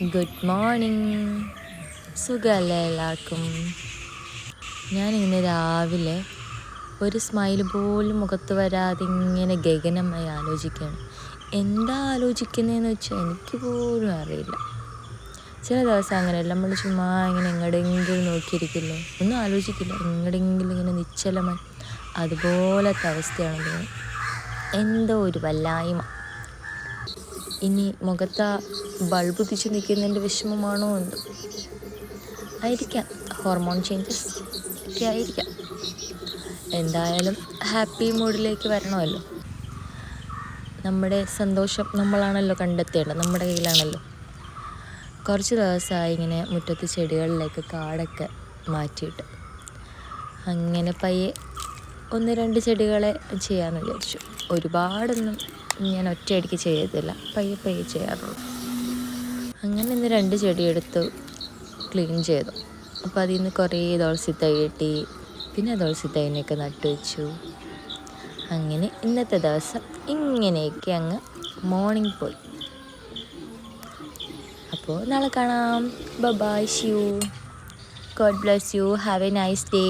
Good morning. സുഖമല്ലേ എല്ലാവർക്കും? ഞാനിങ്ങനെ രാവിലെ ഒരു സ്മൈൽ പോലും മുഖത്ത് വരാതെ ഇങ്ങനെ ഗഗനമായി ആലോചിക്കുകയാണ്. എന്താ ആലോചിക്കുന്നതെന്ന് വെച്ചാൽ എനിക്ക് പോലും അറിയില്ല. ചില ദിവസം അങ്ങനെയല്ല, നമ്മൾ ചുമ്മാ ഇങ്ങനെ എങ്ങടെങ്കിലും നോക്കിയിരിക്കില്ലേ, ഒന്നും ആലോചിക്കില്ല, എങ്ങടെങ്കിലും ഇങ്ങനെ നിശ്ചലമായി അതുപോലത്തെ അവസ്ഥയാണ് തോന്നുന്നത്. എന്തോ ഒരു വല്ലായ്മ. ഇനി മുഖത്ത് ബൾബ് തിരിച്ച് നിൽക്കുന്നതിൻ്റെ വിഷമമാണോ എന്തോ ആയിരിക്കാം, ഹോർമോൺ ചേഞ്ചസ് ഒക്കെ ആയിരിക്കാം. എന്തായാലും ഹാപ്പി മൂഡിലേക്ക് വരണമല്ലോ. നമ്മുടെ സന്തോഷം നമ്മളാണല്ലോ കണ്ടെത്തേണ്ടത്, നമ്മുടെ കയ്യിലാണല്ലോ. കുറച്ച് ദിവസമായി ഇങ്ങനെ മുറ്റത്ത് ചെടികളിലേക്ക് കാടൊക്കെ മാറ്റിയിട്ട് അങ്ങനെ പയ്യെ 1-2 ചെടികളെ ചെയ്യാമെന്ന് വിചാരിച്ചു. ഒരുപാടൊന്നും ഞാൻ ഒറ്റയടിക്ക് ചെയ്യത്തില്ല, പയ്യെ പയ്യെ ചെയ്യാറുള്ളൂ. അങ്ങനെ ഇന്ന് 2 ചെടി എടുത്ത് ക്ലീൻ ചെയ്തു. അപ്പോൾ അതിൽ നിന്ന് കുറേ തുളസി തൈ കിട്ടി. പിന്നെ തുളസി തൈനെയൊക്കെ നട്ടുവെച്ചു. അങ്ങനെ ഇന്നത്തെ ദിവസം ഇങ്ങനെയൊക്കെ അങ്ങ് മോർണിംഗ് പോയി. അപ്പോൾ നാളെ കാണാം. Bye bye, see you. God bless you. Have a nice day.